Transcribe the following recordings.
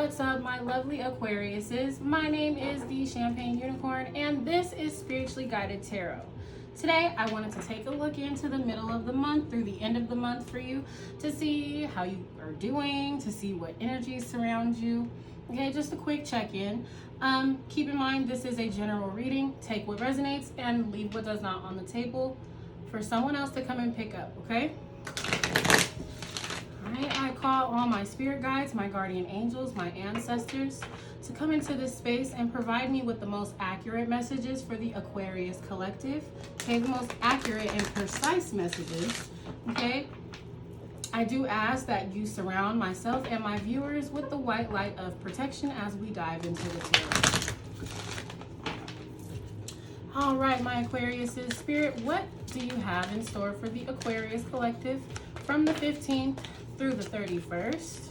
What's up, my lovely Aquariuses? My name is the Champagne Unicorn, and this is Spiritually Guided Tarot. Today, I wanted to take a look into the middle of the month through the end of the month for you to see how you are doing, to see what energies surround you. Okay, just a quick check-in. Keep in mind, this is a general reading. Take what resonates and leave what does not on the table for someone else to come and pick up, okay? I call all my spirit guides, my guardian angels, my ancestors to come into this space and provide me with the most accurate messages for the Aquarius collective. Okay, the most accurate and precise messages. Okay, I do ask that you surround myself and my viewers with the white light of protection as we dive into the tarot. All right, my Aquariuses, Spirit, what do you have in store for the Aquarius collective from the 15th through the 31st?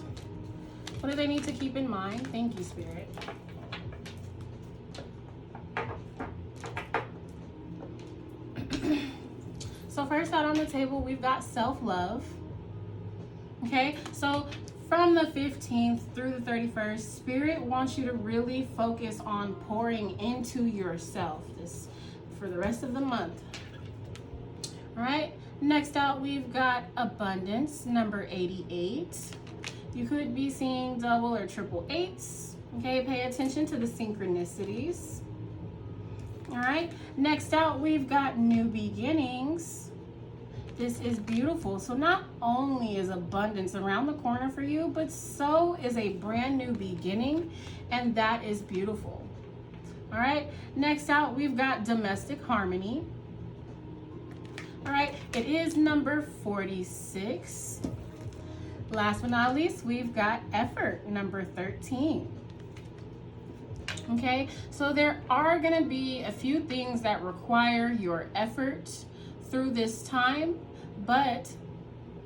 What do they need to keep in mind? Thank you, Spirit. So first out on the table, we've got self-love. Okay, so from the 15th through the 31st, Spirit wants you to really focus on pouring into yourself this for the rest of the month. All right. Next out, we've got abundance, number 88. You could be seeing double or triple eights. Okay, pay attention to the synchronicities. All right. Next out, we've got new beginnings. This is beautiful. So not only is abundance around the corner for you, but so is a brand new beginning, and that is beautiful. All right. Next out, we've got domestic harmony. All right, it is number 46. Last but not least, we've got effort, number 13. Okay, so there are going to be a few things that require your effort through this time, but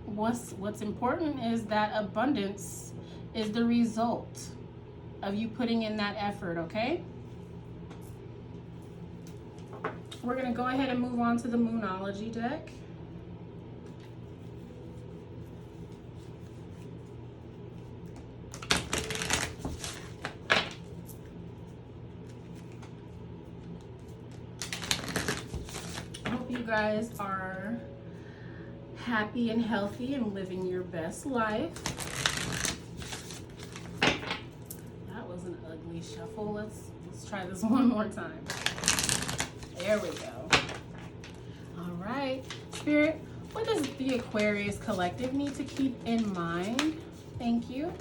what's important is that abundance is the result of you putting in that effort, okay? We're going to go ahead and move on to the Moonology deck. I hope you guys are happy and healthy and living your best life. That was an ugly shuffle. Let's try this one more time. There we go. All right, Spirit, what does the Aquarius collective need to keep in mind? Thank you.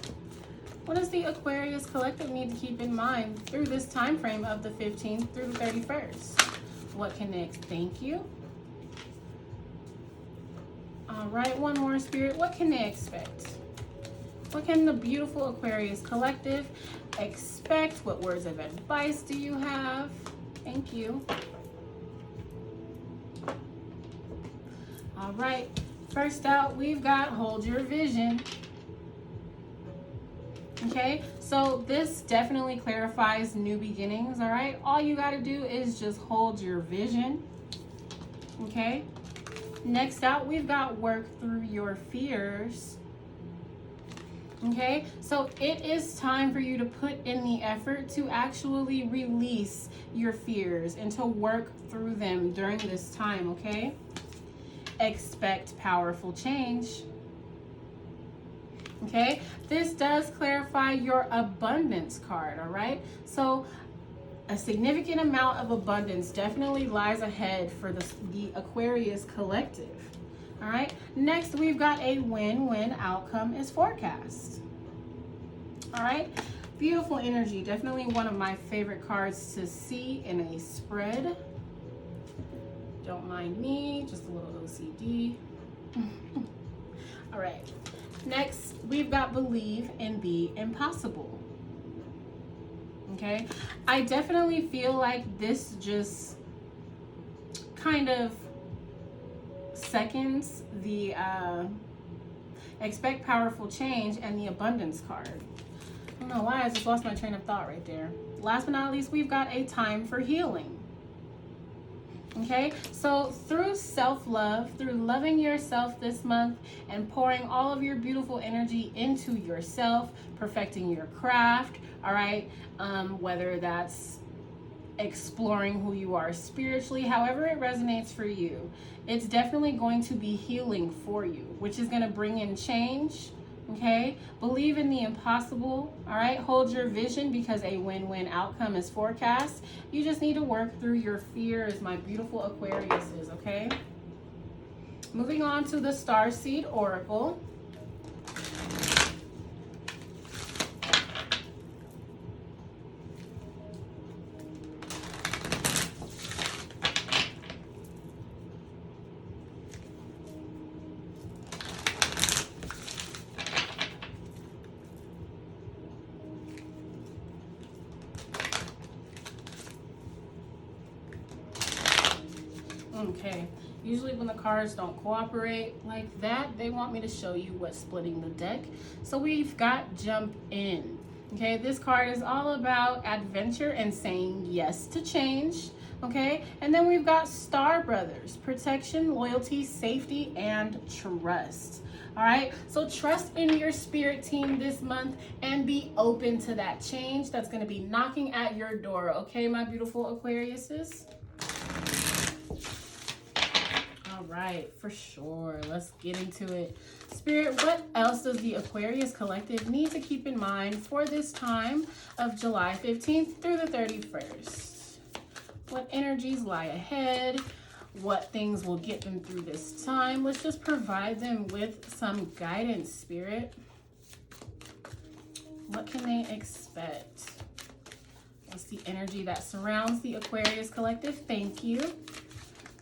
What does the Aquarius collective need to keep in mind through this time frame of the 15th through the 31st? What connects? Thank you. All right, one more, Spirit. What can they expect? What can the beautiful Aquarius collective expect? What words of advice do you have? Thank you. All right, first out, we've got hold your vision. Okay, so this definitely clarifies new beginnings, all right? All you got to do is just hold your vision, okay? Next out, we've got work through your fears. Okay, so it is time for you to put in the effort to actually release your fears and to work through them during this time, okay? Expect powerful change. Okay, this does clarify your abundance card, all right? So a significant amount of abundance definitely lies ahead for the Aquarius collective. All right, next we've got a win-win outcome is forecast. All right, beautiful energy. Definitely one of my favorite cards to see in a spread. Don't mind me, just a little OCD. All right, next we've got believe in the impossible. Okay, I definitely feel like this just kind of seconds the expect powerful change and the abundance card. I don't know why, I just lost my train of thought right there. Last but not least, we've got a time for healing. Okay, so through self-love, through loving yourself this month and pouring all of your beautiful energy into yourself, perfecting your craft, all right, whether that's exploring who you are spiritually, however it resonates for you, it's definitely going to be healing for you, which is going to bring in change. Okay, believe in the impossible. All right, hold your vision because a win-win outcome is forecast. You just need to work through your fears, my beautiful Aquariuses. Okay, moving on to the Starseed Oracle. Okay, usually when the cards don't cooperate like that, they want me to show you what's splitting the deck. So we've got Jump In. Okay, this card is all about adventure and saying yes to change. Okay, and then we've got Star Brothers, protection, loyalty, safety, and trust. All right, so trust in your spirit team this month and be open to that change that's going to be knocking at your door. Okay, my beautiful Aquariuses. All right, for sure. Let's get into it. Spirit, what else does the Aquarius Collective need to keep in mind for this time of July 15th through the 31st? What energies lie ahead? What things will get them through this time? Let's just provide them with some guidance, Spirit. What can they expect? What's the energy that surrounds the Aquarius Collective? Thank you.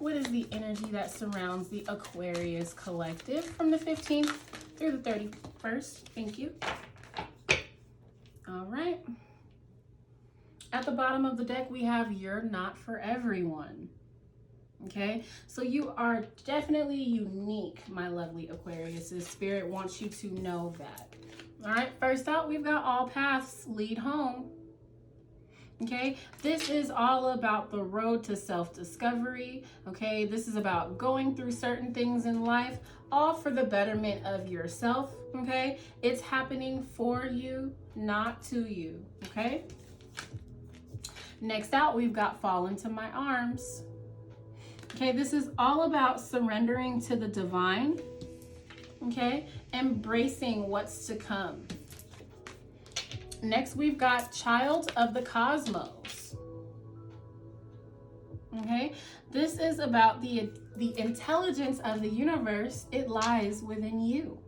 What is the energy that surrounds the Aquarius Collective from the 15th through the 31st? Thank you. All right. At the bottom of the deck, we have You're Not For Everyone. Okay, so you are definitely unique, my lovely Aquarius. Spirit wants you to know that. All right, first out, we've got All Paths Lead Home. Okay, this is all about the road to self-discovery. Okay, this is about going through certain things in life, all for the betterment of yourself. Okay, it's happening for you, not to you. Okay, next out, we've got Fall Into My Arms. Okay, this is all about surrendering to the divine. Okay, embracing what's to come. Next, we've got Child of the Cosmos. Okay, this is about the intelligence of the universe. It lies within you.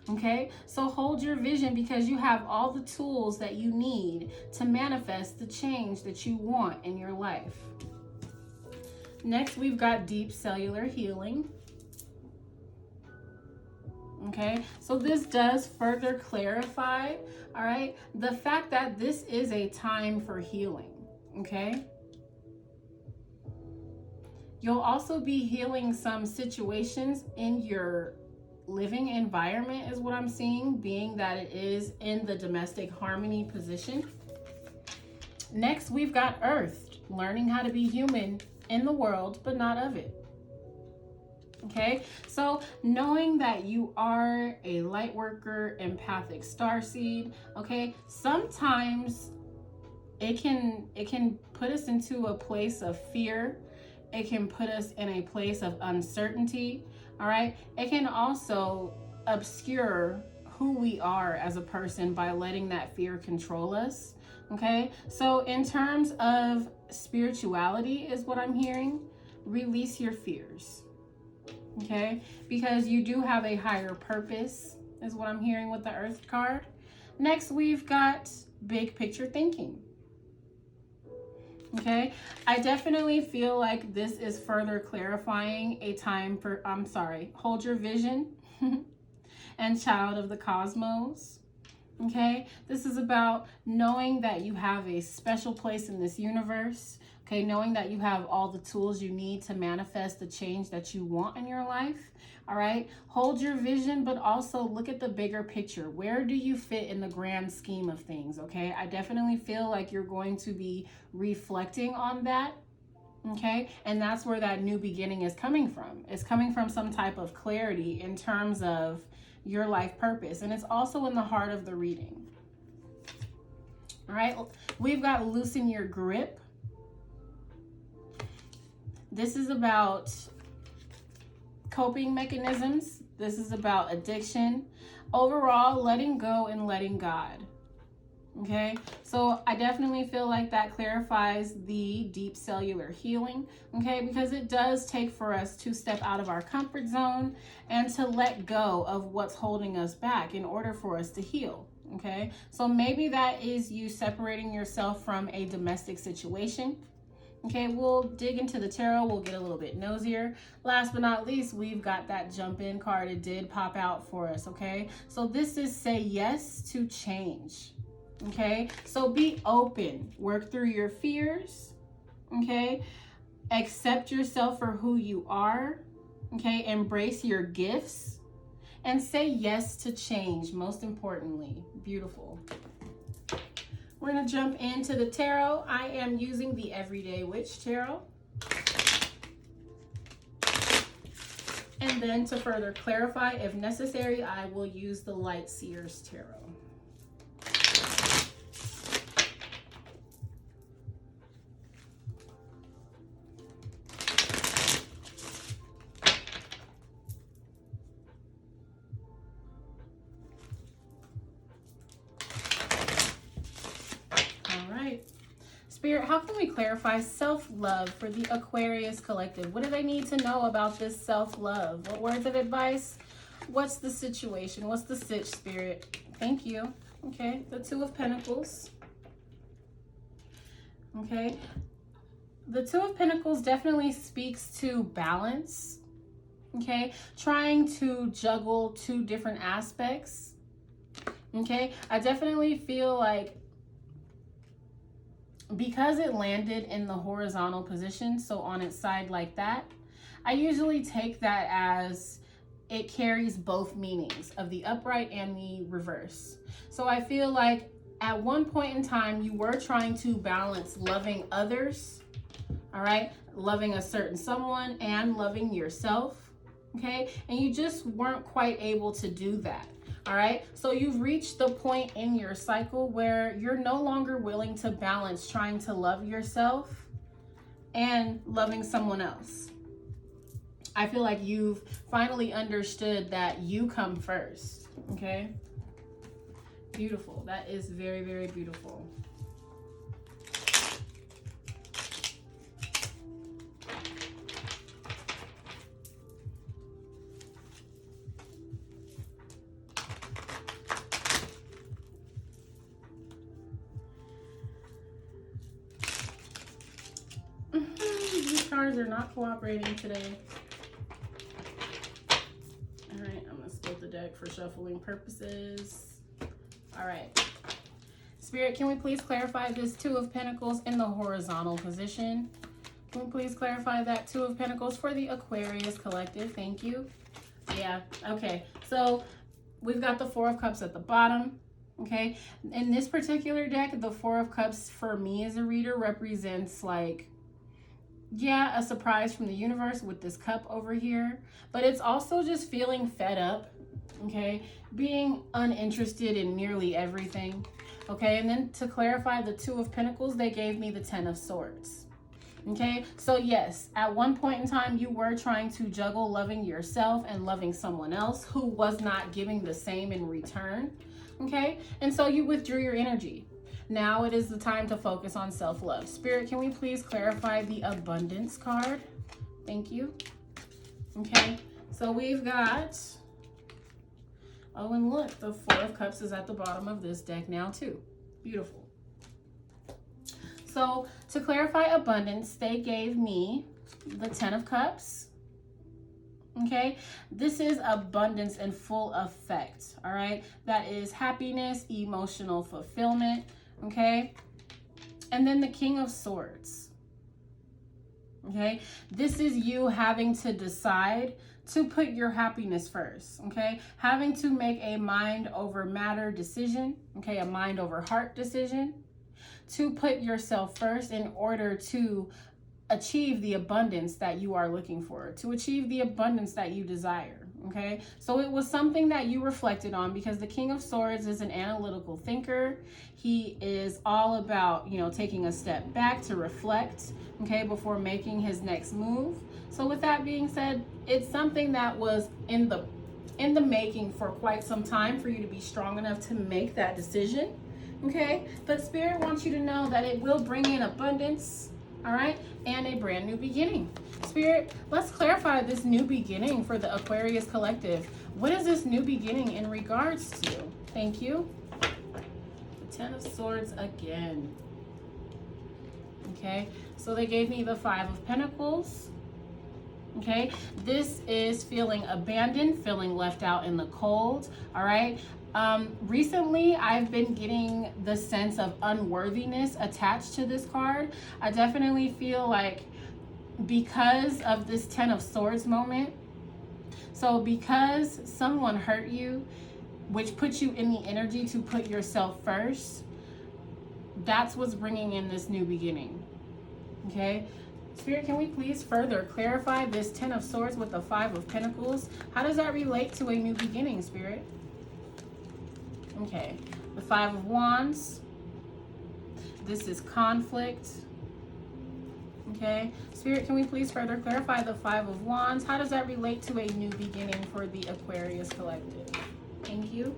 Okay, so hold your vision because you have all the tools that you need to manifest the change that you want in your life. Next, we've got Deep Cellular Healing. Okay, so this does further clarify, all right, the fact that this is a time for healing. Okay, you'll also be healing some situations in your living environment is what I'm seeing, being that it is in the domestic harmony position. Next, we've got Earth, learning how to be human in the world, but not of it. Okay, so knowing that you are a light worker, empathic starseed, okay, sometimes it can put us into a place of fear. It can put us in a place of uncertainty. All right, it can also obscure who we are as a person by letting that fear control us. Okay, so in terms of spirituality is what I'm hearing, release your fears. Okay, because you do have a higher purpose is what I'm hearing with the Earth card. Next, we've got big picture thinking. Okay, I definitely feel like this is further clarifying a time for, hold your vision and Child of the Cosmos. Okay, this is about knowing that you have a special place in this universe. Okay, knowing that you have all the tools you need to manifest the change that you want in your life. All right, hold your vision, but also look at the bigger picture. Where do you fit in the grand scheme of things? Okay, I definitely feel like you're going to be reflecting on that. Okay, and that's where that new beginning is coming from. It's coming from some type of clarity in terms of your life purpose, and it's also in the heart of the reading. All right, we've got loosen your grip. This is about coping mechanisms. This is about addiction. Overall, letting go and letting God. Okay, so I definitely feel like that clarifies the deep cellular healing, okay, because it does take for us to step out of our comfort zone and to let go of what's holding us back in order for us to heal. Okay, so maybe that is you separating yourself from a domestic situation. Okay, we'll dig into the tarot. We'll get a little bit nosier. Last but not least, we've got that jump in card. It did pop out for us. Okay, so this is say yes to change. Okay, so be open, work through your fears, okay, accept yourself for who you are, okay, embrace your gifts, and say yes to change, most importantly. Beautiful. We're going to jump into the tarot. I am using the Everyday Witch Tarot. And then to further clarify, if necessary, I will use the Light Seers Tarot. Spirit, how can we clarify self-love for the Aquarius collective? What do they need to know about this self-love? What words of advice? What's the situation? What's the sitch, Spirit? Thank you. Okay, the Two of Pentacles. Okay, the Two of Pentacles definitely speaks to balance. Okay, trying to juggle two different aspects. Okay, I definitely feel like because it landed in the horizontal position, so on its side like that, I usually take that as it carries both meanings of the upright and the reverse. So I feel like at one point in time, you were trying to balance loving others, all right, loving a certain someone and loving yourself, okay, and you just weren't quite able to do that. All right, so you've reached the point in your cycle where you're no longer willing to balance trying to love yourself and loving someone else. I feel like you've finally understood that you come first, okay? Beautiful. That is very, very beautiful. Cards are not cooperating today. All right, I'm gonna split the deck for shuffling purposes. All right, Spirit, can we please clarify this Two of Pentacles in the horizontal position? Can we please clarify that Two of Pentacles for the Aquarius collective? Thank you. Yeah, okay, so we've got the Four of Cups at the bottom. Okay, in this particular deck, the Four of Cups for me as a reader represents like, yeah, a surprise from the universe with this cup over here, but it's also just feeling fed up, okay, being uninterested in nearly everything, okay. And then to clarify the Two of Pentacles, they gave me the Ten of Swords, okay. So yes, at one point in time, you were trying to juggle loving yourself and loving someone else who was not giving the same in return, okay, and so you withdrew your energy. Now it is the time to focus on self-love. Spirit, can we please clarify the Abundance card? Thank you. Okay, so we've got, oh, and look, the Four of Cups is at the bottom of this deck now too. Beautiful. So to clarify abundance, they gave me the Ten of Cups. Okay, this is abundance in full effect. All right, that is happiness, emotional fulfillment. Okay, and then the King of Swords. Okay, this is you having to decide to put your happiness first. Okay, having to make a mind over matter decision. Okay, a mind over heart decision to put yourself first in order to achieve the abundance that you are looking for, to achieve the abundance that you desire. Okay, so it was something that you reflected on, because the King of Swords is an analytical thinker. He is all about, you know, taking a step back to reflect, okay, before making his next move. So with that being said, it's something that was in the making for quite some time for you to be strong enough to make that decision. Okay, but Spirit wants you to know that it will bring in abundance, all right, and a brand new beginning. Spirit, let's clarify this new beginning for the Aquarius collective. What is this new beginning in regards to? Thank you. The Ten of Swords again. Okay, so they gave me the Five of Pentacles. Okay, this is feeling abandoned, feeling left out in the cold, all right? Recently, I've been getting the sense of unworthiness attached to this card. I definitely feel like because of this Ten of Swords moment, so because someone hurt you, which puts you in the energy to put yourself first, that's what's bringing in this new beginning, okay? Spirit, can we please further clarify this Ten of Swords with the Five of Pentacles? How does that relate to a new beginning, Spirit? Okay, the Five of Wands. This is conflict. Okay, Spirit, can we please further clarify the Five of Wands? How does that relate to a new beginning for the Aquarius collective? Thank you.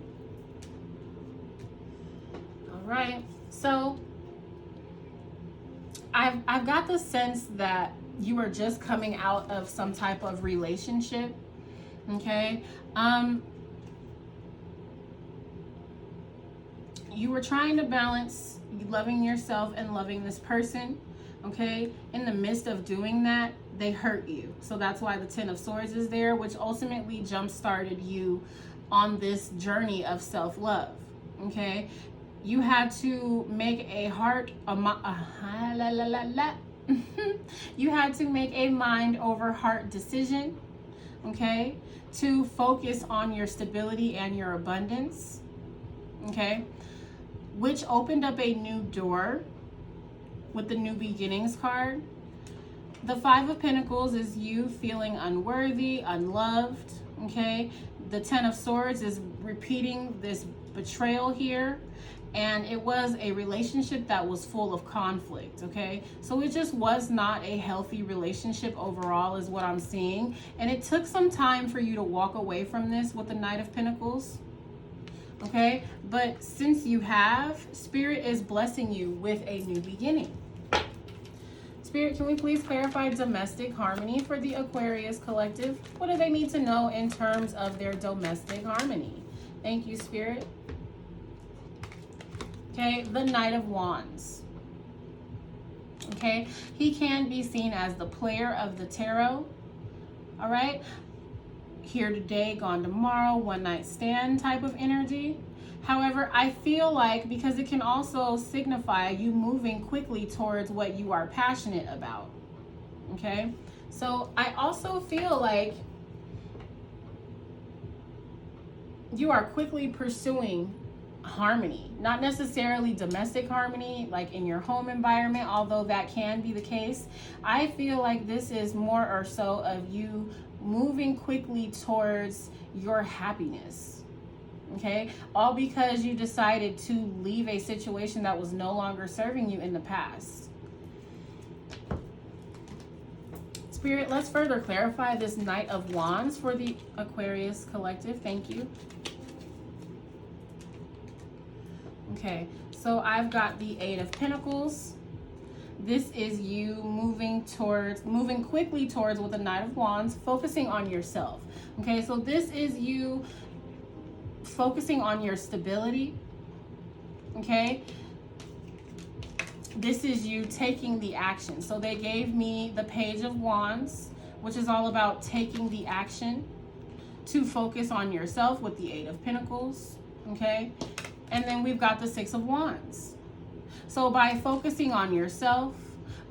All right, so I've got the sense that you are just coming out of some type of relationship. Okay, you were trying to balance loving yourself and loving this person. Okay, in the midst of doing that, they hurt you. So that's why the Ten of Swords is there, which ultimately jump-started you on this journey of self-love. Okay, you had to make you had to make a mind over heart decision, okay, to focus on your stability and your abundance, okay, which opened up a new door with the New Beginnings card. The Five of Pentacles is you feeling unworthy, unloved, okay? The Ten of Swords is repeating this betrayal here, and it was a relationship that was full of conflict, okay? So it just was not a healthy relationship overall is what I'm seeing, and it took some time for you to walk away from this with the Knight of Pentacles, okay? But since you have, Spirit is blessing you with a new beginning. Spirit, can we please clarify domestic harmony for the Aquarius collective? What do they need to know in terms of their domestic harmony? Thank you, Spirit. Okay, the Knight of Wands. Okay, he can be seen as the player of the tarot. All right, here today, gone tomorrow, one night stand type of energy. However, I feel like, because it can also signify you moving quickly towards what you are passionate about, okay? So I also feel like you are quickly pursuing harmony, not necessarily domestic harmony, like in your home environment, although that can be the case. I feel like this is more or so of you moving quickly towards your happiness. Okay, all because you decided to leave a situation that was no longer serving you in the past. Spirit, let's further clarify this Knight of Wands for the Aquarius collective. Thank you. Okay, so I've got the Eight of Pentacles. This is you moving quickly towards with the Knight of Wands, focusing on yourself. Okay, so this is you focusing on your stability, okay? This is you taking the action. So they gave me the Page of Wands, which is all about taking the action to focus on yourself with the Eight of Pentacles, okay? And then we've got the Six of Wands. So by focusing on yourself,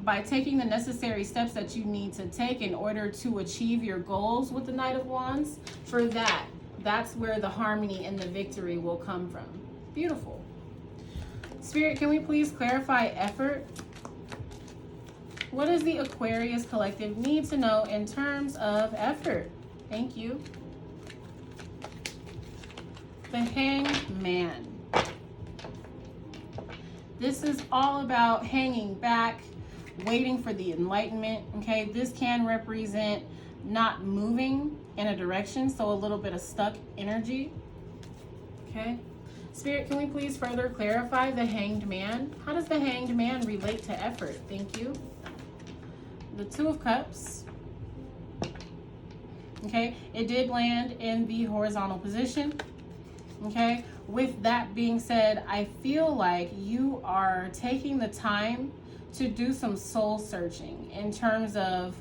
by taking the necessary steps that you need to take in order to achieve your goals with the Knight of Wands, for that's where the harmony and the victory will come from. Beautiful. Spirit, can we please clarify effort What does the Aquarius collective need to know in terms of effort? Thank you. The Hanged Man. This is all about hanging back, waiting for the enlightenment, okay? This can represent not moving in a direction, so a little bit of stuck energy, okay? Spirit, can we please further clarify the Hanged Man? How does the Hanged Man relate to effort? Thank you. The Two of Cups. Okay, it did land in the horizontal position. Okay, with that being said, I feel like you are taking the time to do some soul searching in terms of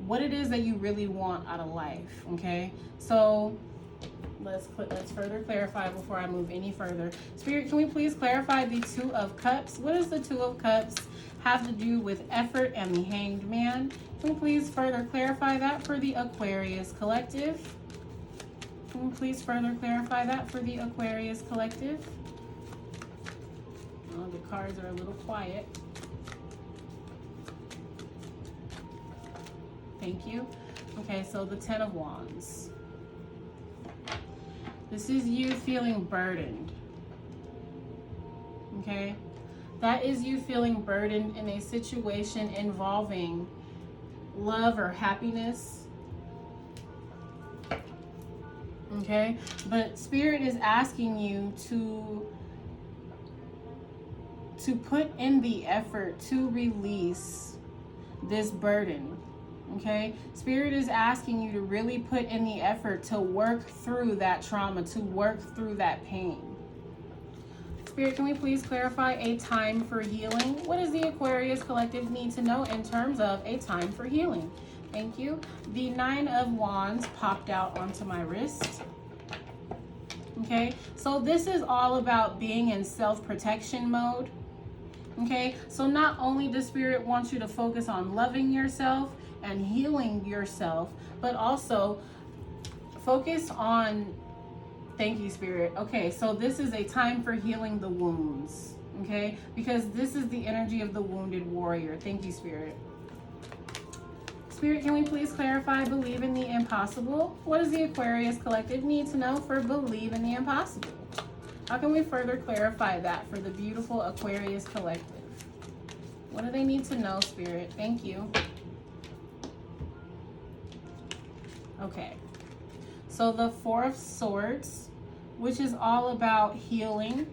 what it is that you really want out of life. Okay, so let's further clarify before I move any further. Spirit, can we please clarify the Two of Cups? What does the Two of Cups have to do with effort and the Hanged Man? Can we please further clarify that for the Aquarius collective? Can we please further clarify that for the Aquarius collective? Oh, the cards are a little quiet. Thank you. Okay, so the Ten of Wands. This is you feeling burdened. Okay? That is you feeling burdened in a situation involving love or happiness. Okay? But Spirit is asking you to put in the effort to release this burden. Okay, Spirit is asking you to really put in the effort to work through that trauma, to work through that pain. Spirit, can we please clarify a time for healing? What does the Aquarius collective need to know in terms of a time for healing? Thank you. The Nine of Wands popped out onto my wrist. Okay, so this is all about being in self-protection mode. Okay, so not only does Spirit want you to focus on loving yourself and healing yourself, but also focus on, thank you, Spirit. Okay, so this is a time for healing the wounds, okay? Because this is the energy of the wounded warrior. Thank you, Spirit. Spirit, can we please clarify believe in the impossible? What does the Aquarius collective need to know for believe in the impossible? How can we further clarify that for the beautiful Aquarius collective? What do they need to know, Spirit? Thank you. Okay, so the Four of Swords, which is all about healing.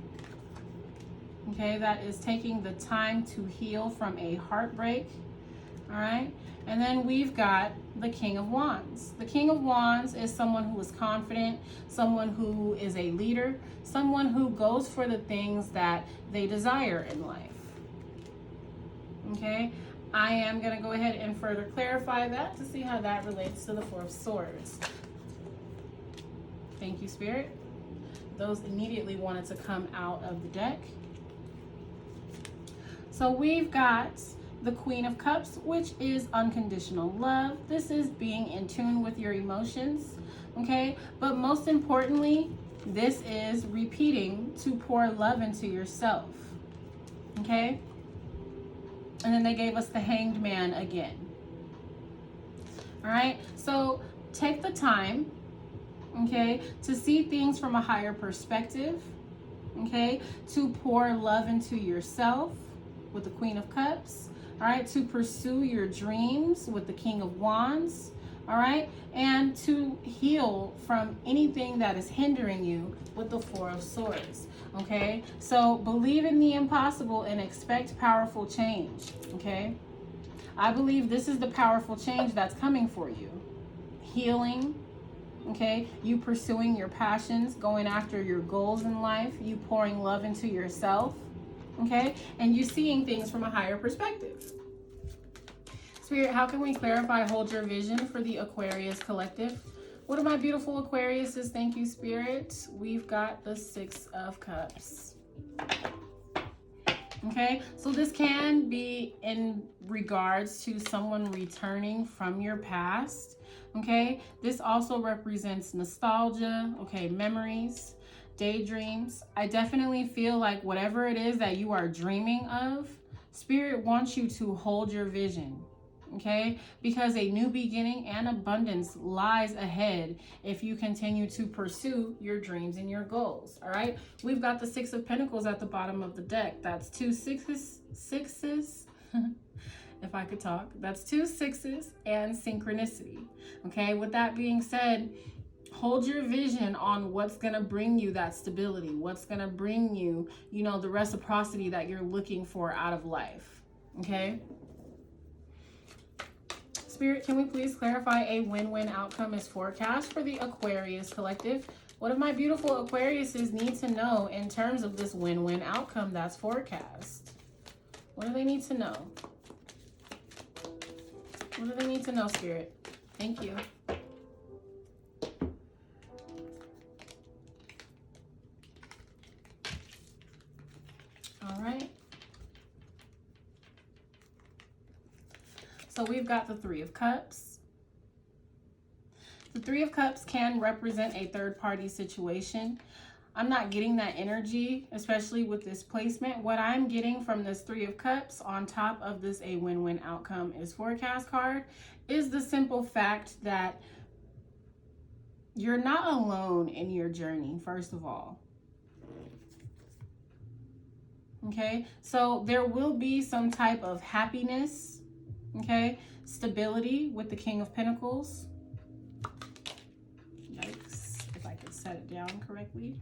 Okay, that is taking the time to heal from a heartbreak. All right, and then we've got the King of Wands. The King of Wands is someone who is confident, someone who is a leader, someone who goes for the things that they desire in life. Okay, I am going to go ahead and further clarify that to see how that relates to the Four of Swords. Thank you, Spirit. Those immediately wanted to come out of the deck. So we've got the Queen of Cups, which is unconditional love. This is being in tune with your emotions, okay? But most importantly, this is repeating to pour love into yourself, okay? And then they gave us the Hanged Man again. All right, so take the time, okay, to see things from a higher perspective, okay, to pour love into yourself with the Queen of Cups, all right, to pursue your dreams with the King of Wands, all right, and to heal from anything that is hindering you with the Four of Swords. Okay, so believe in the impossible and expect powerful change. Okay, I believe this is the powerful change that's coming for you. Healing, okay, you pursuing your passions, going after your goals in life, you pouring love into yourself, okay, and you seeing things from a higher perspective. Spirit, how can we clarify hold your vision for the Aquarius collective? What are my beautiful Aquariuses? Thank you, Spirit. We've got the Six of Cups. Okay, so this can be in regards to someone returning from your past. Okay, this also represents nostalgia, okay, memories, daydreams. I definitely feel like whatever it is that you are dreaming of, Spirit wants you to hold your vision, okay? Because a new beginning and abundance lies ahead if you continue to pursue your dreams and your goals, all right? We've got the Six of Pentacles at the bottom of the deck. That's two sixes, if I could talk. That's two sixes and synchronicity, okay? With that being said, hold your vision on what's going to bring you that stability, what's going to bring you, you know, the reciprocity that you're looking for out of life, okay? Spirit, can we please clarify a win-win outcome is forecast for the Aquarius collective? What do my beautiful Aquariuses need to know in terms of this win-win outcome that's forecast? What do they need to know? What do they need to know, Spirit? Thank you. All right. So we've got the Three of Cups. The Three of Cups can represent a third-party situation. I'm not getting that energy, especially with this placement. What I'm getting from this Three of Cups on top of this a win-win outcome is forecast card is the simple fact that you're not alone in your journey, first of all. Okay, so there will be some type of happiness, okay, stability with the King of Pentacles. Yikes, if I could set it down correctly.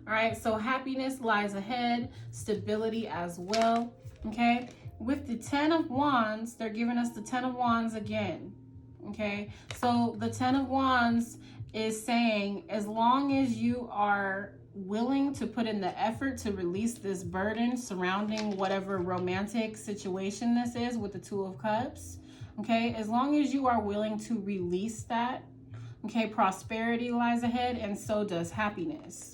All right, so happiness lies ahead, stability as well, okay? With the Ten of Wands, they're giving us the Ten of Wands again, okay? So the Ten of Wands is saying as long as you are willing to put in the effort to release this burden surrounding whatever romantic situation this is with the Two of Cups, okay, as long as you are willing to release that, okay, prosperity lies ahead and so does happiness,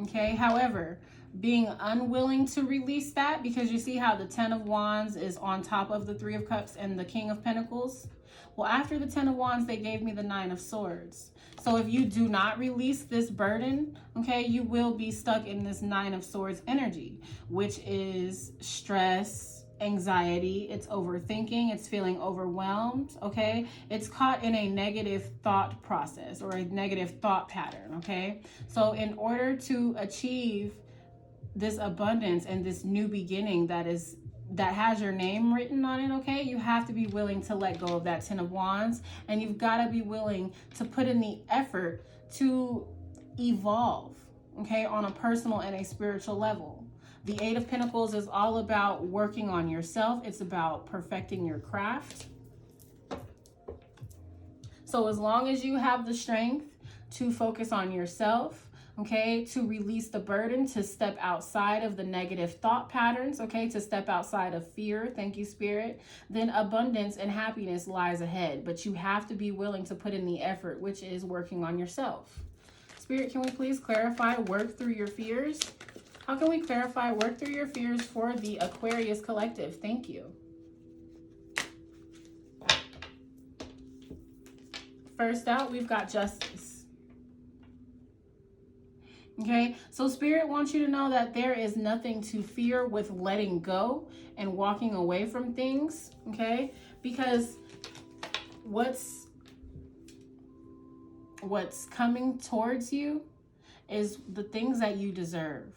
okay? However, being unwilling to release that, because you see how the Ten of Wands is on top of the Three of Cups and the King of Pentacles. Well, after the Ten of Wands, they gave me the Nine of Swords. So if you do not release this burden, okay, you will be stuck in this Nine of Swords energy, which is stress, anxiety, it's overthinking, it's feeling overwhelmed, okay? It's caught in a negative thought process or a negative thought pattern, okay? So in order to achieve this abundance and this new beginning that has your name written on it, okay, you have to be willing to let go of that Ten of Wands, and you've got to be willing to put in the effort to evolve, okay, on a personal and a spiritual level. The Eight of Pentacles is all about working on yourself. It's about perfecting your craft. So as long as you have the strength to focus on yourself, okay, to release the burden, to step outside of the negative thought patterns, okay, to step outside of fear, thank you, Spirit, then abundance and happiness lies ahead. But you have to be willing to put in the effort, which is working on yourself. Spirit, can we please clarify work through your fears? How can we clarify work through your fears for the Aquarius collective? Thank you. First out, we've got Justice. Okay, so Spirit wants you to know that there is nothing to fear with letting go and walking away from things, okay? Because what's coming towards you is the things that you deserve,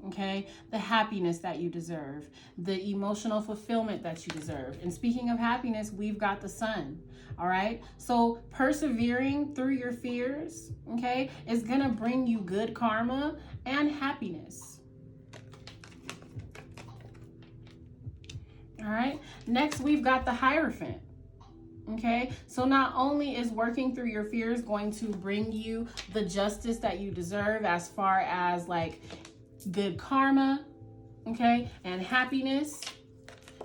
okay? The happiness that you deserve, the emotional fulfillment that you deserve. And speaking of happiness, we've got the Sun. All right, so persevering through your fears, okay, is gonna bring you good karma and happiness. All right, next we've got the Hierophant. Okay, so not only is working through your fears going to bring you the justice that you deserve as far as like good karma, okay, and happiness.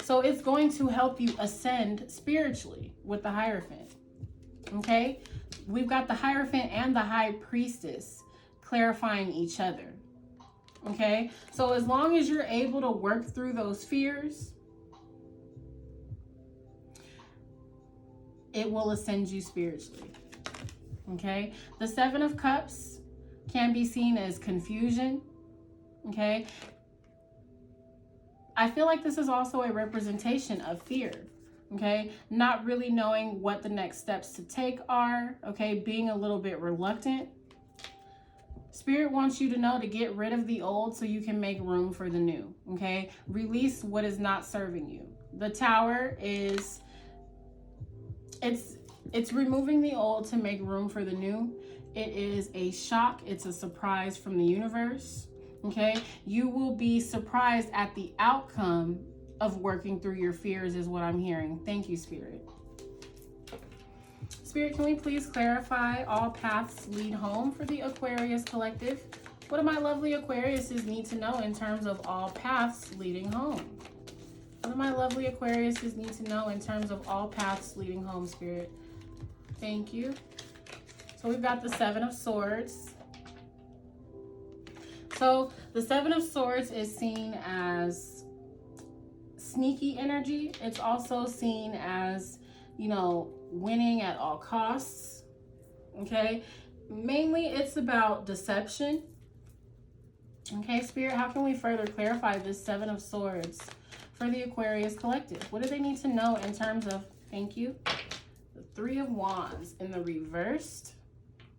So it's going to help you ascend spiritually with the Hierophant, okay? We've got the Hierophant and the High Priestess clarifying each other, okay? So as long as you're able to work through those fears, it will ascend you spiritually, okay? The Seven of Cups can be seen as confusion, okay? I feel like this is also a representation of fear. Okay, not really knowing what the next steps to take are. Okay, being a little bit reluctant. Spirit wants you to know to get rid of the old so you can make room for the new. Okay, release what is not serving you. The Tower is, it's removing the old to make room for the new. It is a shock. It's a surprise from the universe. Okay, you will be surprised at the outcome of working through your fears is what I'm hearing. Thank you, Spirit. Spirit, can we please clarify all paths lead home for the Aquarius collective? What do my lovely Aquariuses need to know in terms of all paths leading home? What do my lovely Aquariuses need to know in terms of all paths leading home, Spirit? Thank you. So we've got the Seven of Swords. So the Seven of Swords is seen as sneaky energy. It's also seen as, you know, winning at all costs. Okay, mainly it's about deception. Okay, Spirit, how can we further clarify this Seven of Swords for the Aquarius collective? What do they need to know in terms of, thank you, the Three of Wands in the reversed?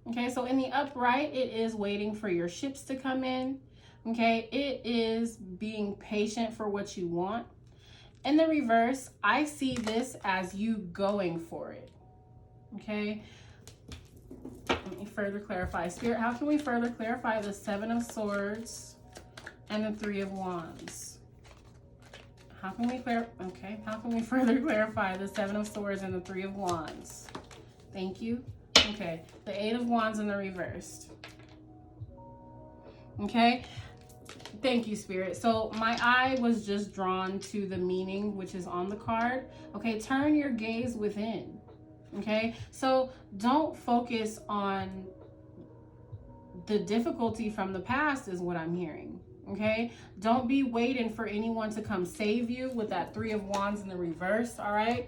Okay, so in the upright, it is waiting for your ships to come in. Okay, it is being patient for what you want. In the reverse, I see this as you going for it. Okay, let me further clarify. Spirit, how can we further clarify the Seven of Swords and the Three of Wands? How can we how can we further clarify the Seven of Swords and the Three of Wands? Thank you. Okay, the Eight of Wands in the reversed. Okay, thank you, Spirit. So my eye was just drawn to the meaning, which is on the card. Okay, turn your gaze within. Okay, so don't focus on the difficulty from the past is what I'm hearing. Okay, don't be waiting for anyone to come save you with that Three of Wands in the reverse. All right,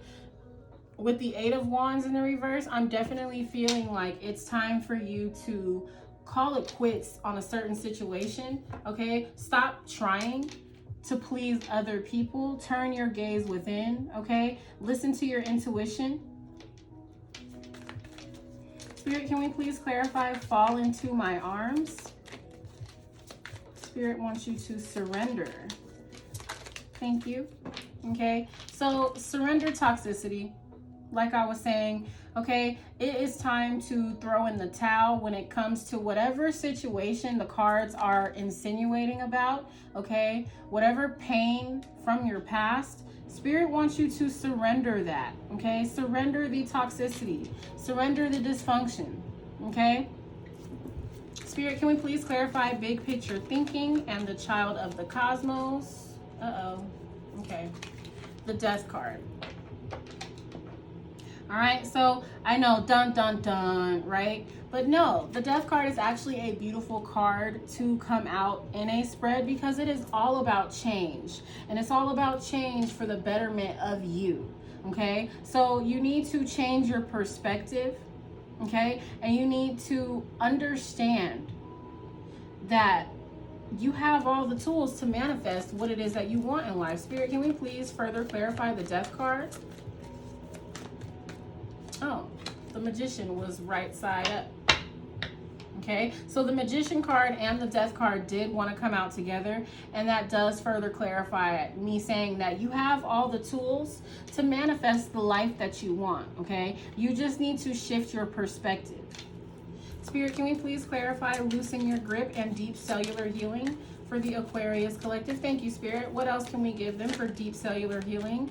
with the Eight of Wands in the reverse, I'm definitely feeling like it's time for you to call it quits on a certain situation. Okay, stop trying to please other people. Turn your gaze within. Okay, listen to your intuition. Spirit, can we please clarify fall into my arms? Spirit wants you to surrender. Thank you. Okay, so surrender toxicity. Like I was saying, okay, it is time to throw in the towel when it comes to whatever situation the cards are insinuating about. Okay, whatever pain from your past, Spirit wants you to surrender that. Okay, surrender the toxicity, surrender the dysfunction. Okay, Spirit, can we please clarify big picture thinking and the child of the cosmos? Okay, the Death card. All right, so I know, dun, dun, dun, right? But no, the Death card is actually a beautiful card to come out in a spread because it is all about change. And it's all about change for the betterment of you, okay? So you need to change your perspective, okay? And you need to understand that you have all the tools to manifest what it is that you want in life. Spirit, can we please further clarify the Death card? Oh, the Magician was right side up. Okay, so the Magician card and the Death card did want to come out together, and that does further clarify me saying that you have all the tools to manifest the life that you want, okay? You just need to shift your perspective. Spirit, can we please clarify loosen your grip and deep cellular healing for the Aquarius collective? Thank you, Spirit. What else can we give them for deep cellular healing?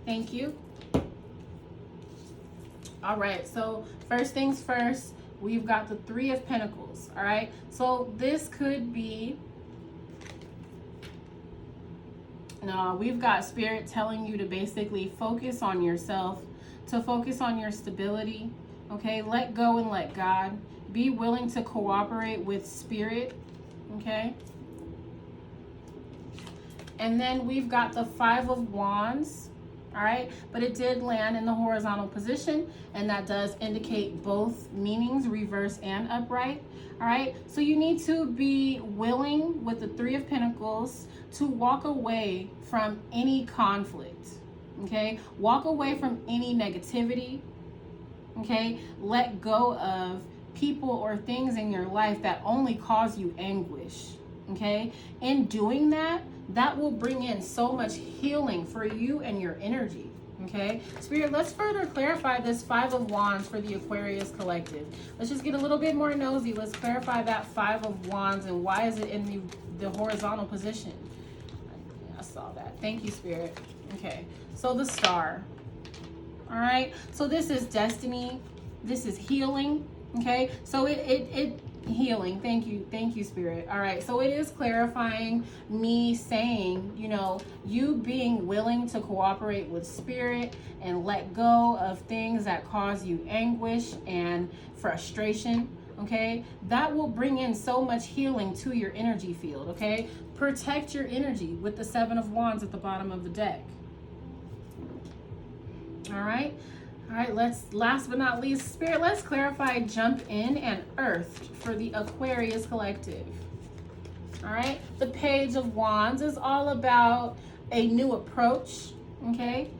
Thank you. All right, so first things first, we've got the Three of Pentacles. All right, so this could be, no, we've got Spirit telling you to basically focus on yourself, to focus on your stability. Okay, let go and let God. Be willing to cooperate with Spirit. Okay, and then we've got the Five of Wands all right? But it did land in the horizontal position, and that does indicate both meanings, reverse and upright, all right? So you need to be willing with the Three of Pentacles to walk away from any conflict, okay? Walk away from any negativity, okay? Let go of people or things in your life that only cause you anguish, okay? In doing that, that will bring in so much healing for you and your energy, okay? Spirit, let's further clarify this Five of Wands for the Aquarius collective. Let's just get a little bit more nosy. Let's clarify that Five of Wands and why is it in the horizontal position? I saw that. Thank you, Spirit. Okay, so the Star. All right, so this is destiny. This is healing. Okay, so it healing. Thank you, Spirit. All right, so it is clarifying me saying, you know, you being willing to cooperate with Spirit and let go of things that cause you anguish and frustration. Okay, that will bring in so much healing to your energy field. Okay, protect your energy with the Seven of Wands at the bottom of the deck. All right, last but not least, Spirit, let's clarify jump in and earth for the Aquarius collective. All right, the Page of Wands is all about a new approach, okay?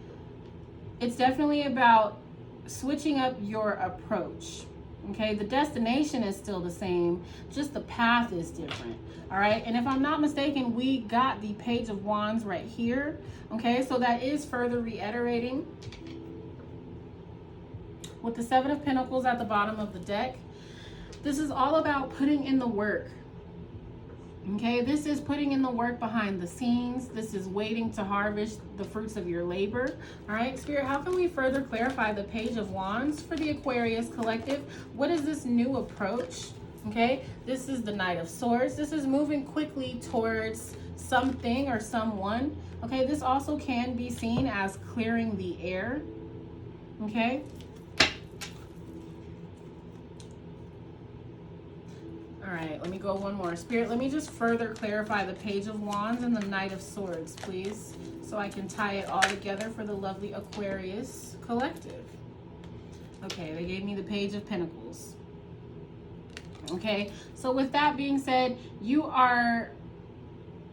It's definitely about switching up your approach, okay? The destination is still the same, just the path is different, all right? And if I'm not mistaken, we got the Page of Wands right here, okay? So that is further reiterating. With the Seven of Pentacles at the bottom of the deck, this is all about putting in the work. Okay, this is putting in the work behind the scenes. This is waiting to harvest the fruits of your labor. All right, Spirit, how can we further clarify the Page of Wands for the Aquarius collective? What is this new approach? Okay, this is the Knight of Swords. This is moving quickly towards something or someone. Okay, this also can be seen as clearing the air. Okay. All right, let me go one more. Spirit, let me just further clarify the Page of Wands and the Knight of Swords, please, so I can tie it all together for the lovely Aquarius collective. Okay, they gave me the Page of Pentacles. Okay, so with that being said, you are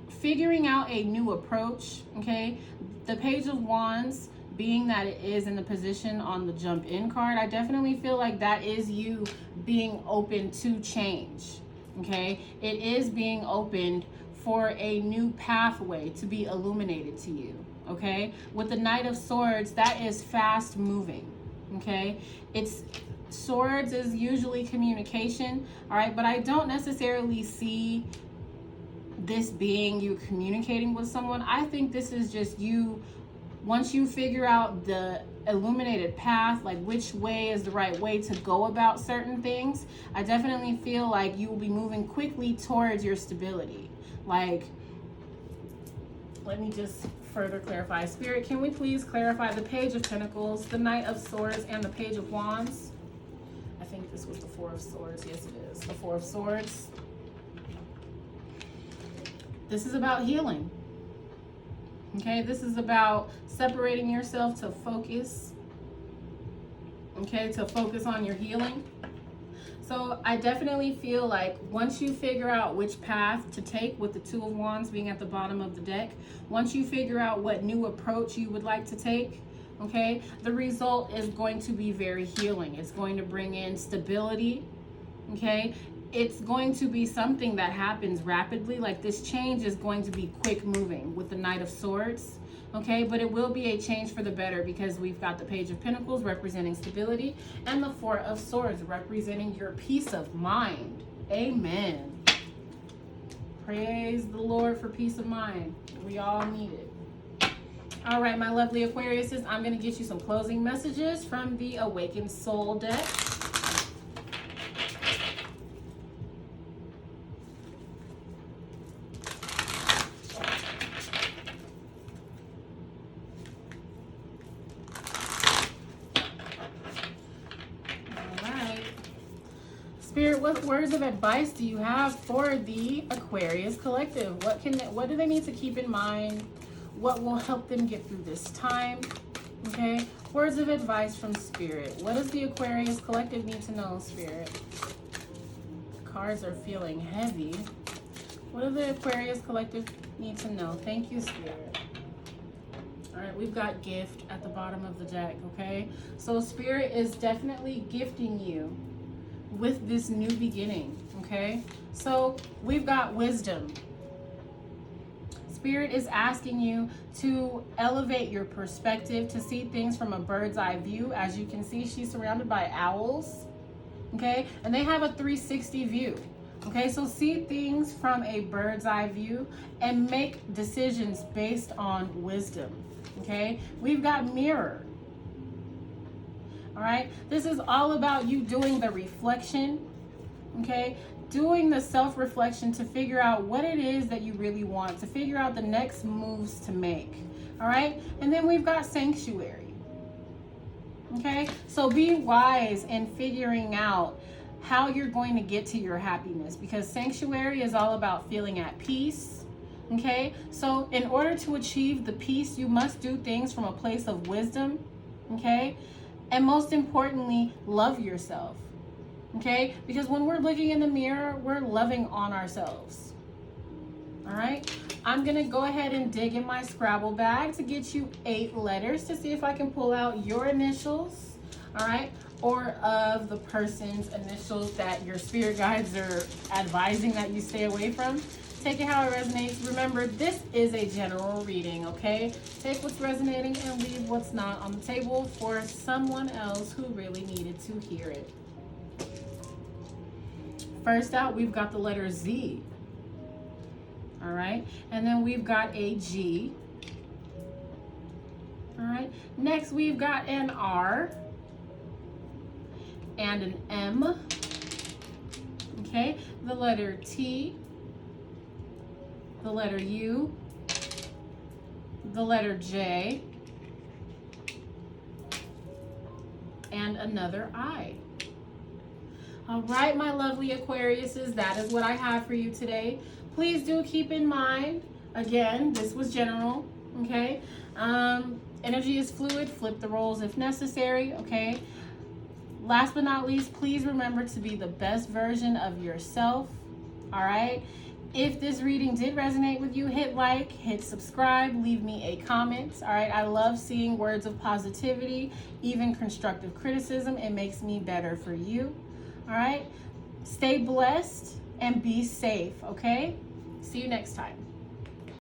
figuring out a new approach, okay? The Page of Wands, being that it is in the position on the jump in card, I definitely feel like that is you being open to change, okay? It is being opened for a new pathway to be illuminated to you, okay? With the Knight of Swords, that is fast moving, okay? Swords is usually communication, all right? But I don't necessarily see this being you communicating with someone. I think this is just you, once you figure out the illuminated path, like which way is the right way to go about certain things, I definitely feel like you will be moving quickly towards your stability. Like, let me just further clarify. Spirit, can we please clarify the Page of Pentacles, the Knight of Swords, and the Page of Wands? I think this was the Four of Swords. Yes, it is. The Four of Swords. This is about healing. Okay, this is about separating yourself to focus. Okay, to focus on your healing. So I definitely feel like once you figure out which path to take, with the Two of Wands being at the bottom of the deck, once you figure out what new approach you would like to take, okay, the result is going to be very healing. It's going to bring in stability, okay? It's going to be something that happens rapidly. Like, this change is going to be quick moving with the Knight of Swords, okay? But it will be a change for the better, because we've got the Page of Pentacles representing stability and the Four of Swords representing your peace of mind. Amen. Praise the Lord for peace of mind. We all need it. All right, my lovely Aquariuses, I'm going to get you some closing messages from the Awakened Soul deck. Spirit, what words of advice do you have for the Aquarius collective? What do they need to keep in mind? What will help them get through this time? Okay, words of advice from Spirit. What does the Aquarius collective need to know, Spirit? Cards are feeling heavy. What do the Aquarius collective need to know? Thank you, Spirit. All right, we've got gift at the bottom of the deck, okay? So Spirit is definitely gifting you with this new beginning, okay? So we've got wisdom. Spirit is asking you to elevate your perspective, to see things from a bird's eye view. As you can see, she's surrounded by owls, okay? And they have a 360 view, okay? So see things from a bird's eye view and make decisions based on wisdom, okay? We've got mirror, all right? This is all about you doing the reflection, okay? Doing the self-reflection to figure out what it is that you really want, to figure out the next moves to make, all right? And then we've got sanctuary, okay? So be wise in figuring out how you're going to get to your happiness, because sanctuary is all about feeling at peace, okay? So in order to achieve the peace, you must do things from a place of wisdom, okay? And most importantly, love yourself. Okay, because when we're looking in the mirror, we're loving on ourselves. All right, I'm gonna go ahead and dig in my Scrabble bag to get you 8 letters to see if I can pull out your initials, all right, or of the person's initials that your spirit guides are advising that you stay away from. Take it how it resonates. Remember, this is a general reading, okay? Take what's resonating and leave what's not on the table for someone else who really needed to hear it. First out, we've got the letter Z, all right? And then we've got a G, all right? Next, we've got an R and an M, okay? The letter T, the letter U, the letter J, and another I. All right, my lovely Aquariuses, that is what I have for you today. Please do keep in mind, again, this was general, okay? Energy is fluid, flip the roles if necessary, okay? Last but not least, please remember to be the best version of yourself, all right? If this reading did resonate with you, hit like, hit subscribe, leave me a comment, all right? I love seeing words of positivity, even constructive criticism. It makes me better for you. All right, stay blessed and be safe, okay? See you next time.